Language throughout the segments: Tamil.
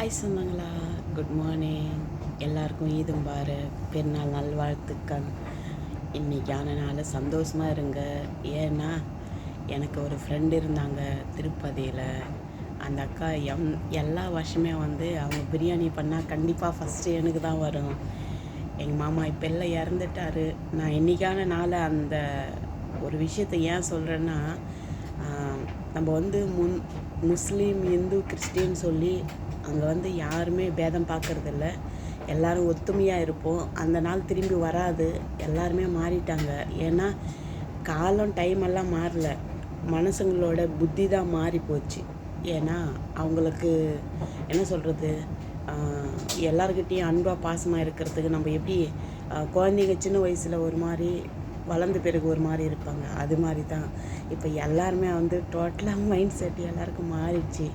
Hi சொந்தங்களா, good morning. எல்லாருக்கும் ஈத் முபாரக், பெருநாள் நல்வாழ்த்துக்கள். இன்றைக்கான நாள் சந்தோஷமாக இருங்க. ஏன்னா எனக்கு ஒரு ஃப்ரெண்டு இருந்தாங்க திருப்பதியில். அந்த அக்கா எல்லா வருஷமே அவங்க பிரியாணி பண்ணால் கண்டிப்பாக ஃபஸ்ட்டு எனக்கு தான் வரும். எங்கள் மாமா இப்போ எல்லாம் இறந்துட்டார். நான் இன்றைக்கான நாள் அந்த ஒரு விஷயத்தை ஏன் சொல்கிறேன்னா, நம்ம முஸ்லீம், இந்து, கிறிஸ்டின் சொல்லி அங்கே யாருமே பேதம் பார்க்குறதில்ல. எல்லோரும் ஒத்துமையாக இருப்போம். அந்த நாள் திரும்பி வராது. எல்லாருமே மாறிட்டாங்க. ஏன்னா காலம் டைமெல்லாம் மாறல, மனுஷங்களோட புத்தி தான் மாறி போச்சு. ஏன்னா அவங்களுக்கு என்ன சொல்கிறது, எல்லாருக்கிட்டேயும் அன்பாக பாசமாக இருக்கிறதுக்கு நம்ம எப்படி குழந்தைங்க சின்ன வயசில் ஒரு மாதிரி, வளர்ந்த பிறகு ஒரு மாதிரி இருப்பாங்க, அது மாதிரி தான் இப்போ எல்லாருமே டோட்டலாக மைண்ட் செட் எல்லாருக்கும் மாறிடுச்சு.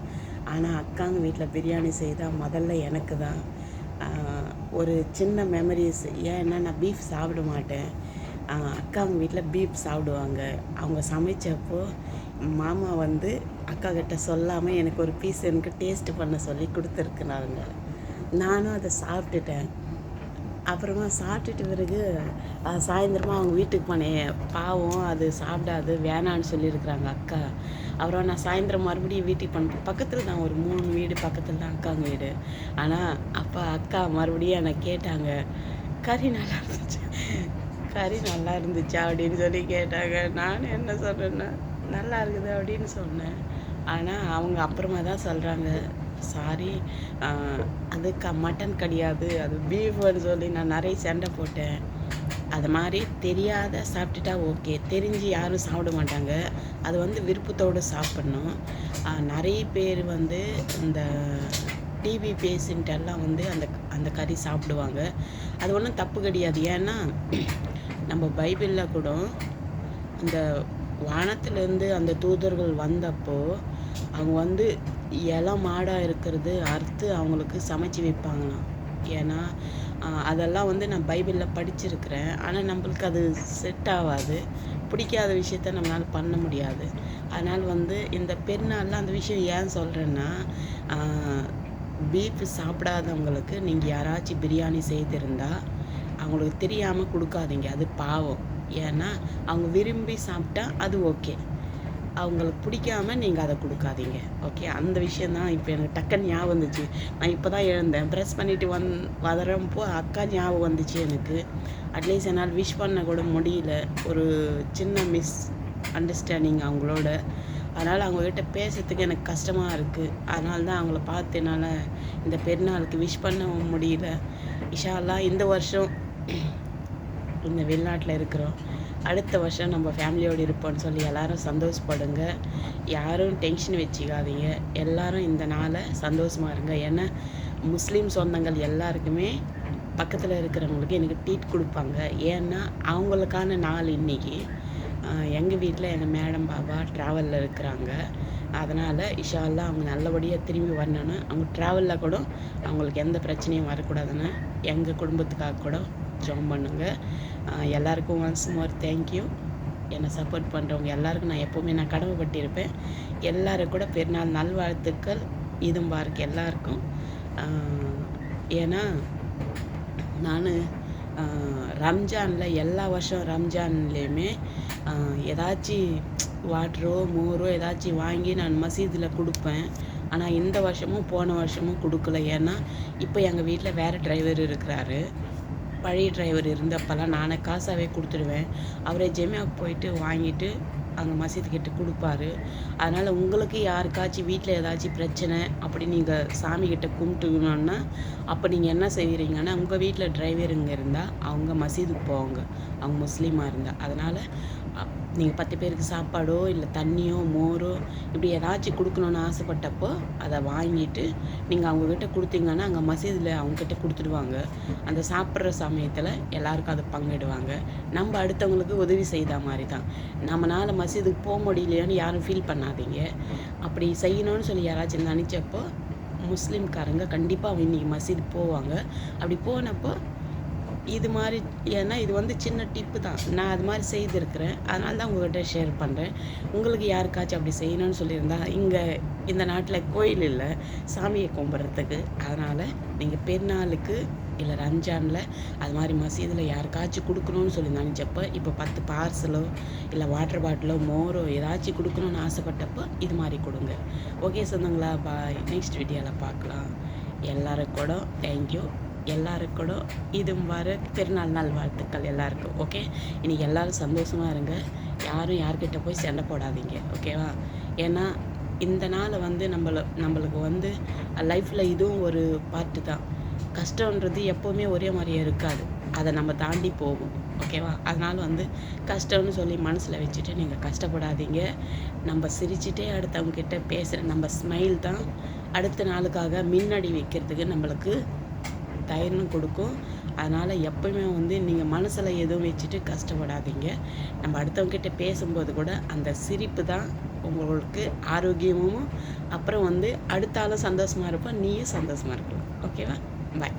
ஆனால் அக்காங்க வீட்டில் பிரியாணி செய்தால் முதல்ல எனக்கு தான் ஒரு சின்ன மெமரிஸ். ஏன்னா நான் பீஃப் சாப்பிட மாட்டேன். அக்காங்க வீட்டில் பீஃப் சாப்பிடுவாங்க. அவங்க சமைச்சப்போ மாமா அக்கா கிட்ட சொல்லாமல் எனக்கு ஒரு பீஸ் எனக்கு டேஸ்ட்டு பண்ண சொல்லி கொடுத்துருக்குறாங்க. நானும் அதை சாப்பிட்டுட்டேன். அப்புறமா சாப்பிட்டுட்டு பிறகு சாயந்தரமாக அவங்க வீட்டுக்கு போனேன். பாவம் அது சாப்பிடாது, வேணான்னு சொல்லியிருக்கிறாங்க அக்கா. அப்புறம் நான் சாயந்தரம் மறுபடியும் வீட்டுக்கு போனேன். பக்கத்தில் தான், ஒரு 3 வீடு பக்கத்தில் தான் அக்காங்க வீடு. ஆனால் அப்போ அக்கா மறுபடியும் என்னை கேட்டாங்க, கறி நல்லா இருந்துச்சா அப்படின்னு சொல்லி கேட்டாங்க. நானும் என்ன சொல்கிறேன்னா, நல்லா இருக்குது அப்படின்னு சொன்னேன். ஆனால் அவங்க அப்புறமா தான் சொல்கிறாங்க, சாரி, அது மட்டன் கிடையாது, அது பீஃப்னு சொல்லி நான் நிறைய சண்டை போட்டேன். அது மாதிரி தெரியாத சாப்பிட்டுட்டா ஓகே, தெரிஞ்சு யாரும் சாப்பிட மாட்டாங்க. அது விருப்பத்தோடு சாப்பிட்ணும். நிறைய பேர் இந்த டிபி பேஷண்ட் எல்லாம் அந்த கறி சாப்பிடுவாங்க. அது ஒன்றும் தப்பு கிடையாது. ஏன்னா நம்ம பைபிளில் கூட அந்த வானத்திலேருந்து அந்த தூதர்கள் வந்தப்போ அவங்க இலை மாடாக இருக்கிறது அறுத்து அவங்களுக்கு சமைச்சு வைப்பாங்களாம். ஏன்னா அதெல்லாம் நான் பைபிளில் படிச்சிருக்கிறேன். ஆனால் நம்மளுக்கு அது செட் ஆகாது. பிடிக்காத விஷயத்த நம்மளால் பண்ண முடியாது. அதனால் இந்த பெருநாளில் அந்த விஷயம் ஏன் சொல்கிறேன்னா, பீஃப் சாப்பிடாதவங்களுக்கு நீங்கள் யாராச்சும் பிரியாணி செய்திருந்தால் அவங்களுக்கு தெரியாமல் கொடுக்காதீங்க. அது பாவம். ஏன்னா அவங்க விரும்பி சாப்பிட்டா அது ஓகே, அவங்களுக்கு பிடிக்காம நீங்கள் அதை கொடுக்காதீங்க. ஓகே, அந்த விஷயந்தான் இப்போ எனக்கு டக்குன்னு ஞாபகம் வந்துச்சு. நான் இப்போ தான் எழுந்தேன், ப்ரெஸ் பண்ணிவிட்டு வரப்போ அக்கா ஞாபகம் வந்துச்சு எனக்கு. அட்லீஸ்ட் என்னால் விஷ் பண்ண கூட முடியல, ஒரு சின்ன மிஸ் அண்டர்ஸ்டாண்டிங் அவங்களோட. அதனால் அவங்கக்கிட்ட பேசுறதுக்கு எனக்கு கஷ்டமாக இருக்குது. அதனால தான் அவங்கள பார்த்து என்னால் இந்த பெருநாளுக்கு விஷ் பண்ண முடியல. இன்ஷா அல்லாஹ் இந்த வருஷம் இந்த வெளிநாட்டில் இருக்கிறோம், அடுத்த வருஷம் நம்ம ஃபேமிலியோடு இருப்போம்னு சொல்லி எல்லோரும் சந்தோஷப்படுங்க. யாரும் டென்ஷன் வச்சுக்காதீங்க. எல்லோரும் இந்த நாளை சந்தோஷமாக இருங்க. ஏன்னா முஸ்லீம் சொந்தங்கள் எல்லாருக்குமே பக்கத்தில் இருக்கிறவங்களுக்கு எனக்கு ட்ரீட் கொடுப்பாங்க. ஏன்னா அவங்களுக்கான நாள் இன்றைக்கி. எங்கள் வீட்டில் எங்கள் மேடம் பாபா ட்ராவலில் இருக்கிறாங்க. அதனால் இன்ஷா அல்லாஹ் அவங்க நல்லபடியாக திரும்பி வரணுன்னு, அவங்க ட்ராவலில் கூட அவங்களுக்கு எந்த பிரச்சனையும் வரக்கூடாதுன்னு எங்கள் குடும்பத்துக்காக கூட ஜாயின் பண்ணுங்க. எல்லாருக்கும் ஒன்ஸ் மோர் தேங்க்யூ. என்னை சப்போர்ட் பண்ணுறவங்க எல்லாருக்கும் நான் எப்போவுமே கடமைப்பட்டிருப்பேன். எல்லோரும் கூட பெருநாள் நல்வாழ்த்துக்கள். ஈத் முபாரக் எல்லாருக்கும். ஏன்னா நான் ரம்ஜானில் எல்லா வருஷம் ரம்ஜான்லேயுமே ஏதாச்சும் வாட்டரோ மோரோ ஏதாச்சும் வாங்கி நான் மசீதில் கொடுப்பேன். ஆனால் இந்த வருஷமும் போன வருஷமும் கொடுக்கல. ஏன்னா இப்போ எங்கள் வீட்டில் வேறு டிரைவர் இருக்கிறாரு. பழைய டிரைவர் இருந்தப்பெல்லாம் நானே காசாகவே கொடுத்துடுவேன். அவரே ஜெமியாவுக்கு போயிட்டு வாங்கிட்டு அங்கே மசீதுக்கிட்ட கொடுப்பாரு. அதனால் உங்களுக்கு யாருக்காச்சும் வீட்டில் ஏதாச்சும் பிரச்சனை அப்படி நீங்கள் சாமிக்கிட்ட கும்பிட்டுக்கணுன்னா, அப்போ நீங்கள் என்ன செய்கிறீங்கன்னா, உங்கள் வீட்டில் டிரைவருங்க இருந்தால் அவங்க மசீதுக்கு போவாங்க, அவங்க முஸ்லீமாக இருந்தால். அதனால் நீங்கள் 10 பேருக்கு சாப்பாடோ இல்லை தண்ணியோ மோரோ இப்படி ஏதாச்சும் கொடுக்கணுன்னு ஆசைப்பட்டப்போ அதை வாங்கிட்டு நீங்கள் அவங்கக்கிட்ட கொடுத்தீங்கன்னா அங்கே மசீதில் அவங்கக்கிட்ட கொடுத்துடுவாங்க. அந்த சாப்பிட்ற சமயத்தில் எல்லாருக்கும் அதை பங்கிடுவாங்க. நம்ம அடுத்தவங்களுக்கு உதவி செய்த மாதிரி தான். நம்மளால் மசீதுக்கு போக முடியலையோன்னு யாரும் ஃபீல் பண்ணாதீங்க. அப்படி செய்யணும்னு சொல்லி யாராச்சும் நினச்சப்போ முஸ்லீம்காரங்க கண்டிப்பாக இன்றைக்கி மசீது போவாங்க. அப்படி போனப்போ இது மாதிரி ஏன்னா இது வந்து சின்ன டிப்பு தான். நான் அது மாதிரி செய்திருக்கிறேன். அதனால தான் உங்கள்கிட்ட ஷேர் பண்ணுறேன். உங்களுக்கு யாருக்காச்சும் அப்படி செய்யணும்னு சொல்லியிருந்தா, இங்கே இந்த நாட்டில் கோயில் இல்லை சாமியை கும்பிட்றதுக்கு. அதனால் நீங்கள் பெருநாளுக்கு இல்லை ரம்ஜானில் அது மாதிரி மசீதில் யாருக்காச்சும் கொடுக்கணும்னு சொல்லி நினச்சப்போ, இப்போ 10 பார்சலோ இல்லை வாட்டர் பாட்டிலோ மோரோ ஏதாச்சும் கொடுக்கணுன்னு ஆசைப்பட்டப்போ இது மாதிரி கொடுங்க. ஓகே சொந்தங்களா, பாய். நெக்ஸ்ட் வீடியோவில் பார்க்கலாம். எல்லாருக்கூட தேங்க்யூ. எல்லாருக்கூட இது வர பெருநாள் நாள் வாழ்த்துக்கள் எல்லாருக்கும். ஓகே, இன்றைக்கி எல்லோரும் சந்தோஷமாக இருங்க. யாரும் யார்கிட்ட போய் சண்டை போடாதீங்க. ஓகேவா? ஏன்னா இந்த நாளை வந்து நம்மளுக்கு வந்து லைஃப்பில் இதுவும் ஒரு பார்ட்டு தான். கஷ்டன்றது எப்போவுமே ஒரே மாதிரியே இருக்காது. அதை நம்ம தாண்டி போகும். ஓகேவா? அதனால் வந்து கஷ்டம்னு சொல்லி மனசில் வச்சுட்டு நீங்கள் கஷ்டப்படாதீங்க. நம்ம சிரிச்சிட்டே அடுத்தவங்கக்கிட்ட பேசுகிற நம்ம ஸ்மைல் தான் அடுத்த நாளுக்காக முன்னாடி வைக்கிறதுக்கு நம்மளுக்கு தைரியம் கொடுக்கும். அதனால் எப்பவுமே வந்து நீங்கள் மனசில் எதுவும் வச்சுட்டு கஷ்டப்படாதீங்க. நம்ம அடுத்தவங்ககிட்ட பேசும்போது கூட அந்த சிரிப்பு தான் உங்களுக்கு ஆரோக்கியமும், அப்புறம் வந்து அடுத்த ஆளும் சந்தோஷமாக இருப்போம், நீயும் சந்தோஷமாக இருக்கலாம். ஓகேவா? பாய்.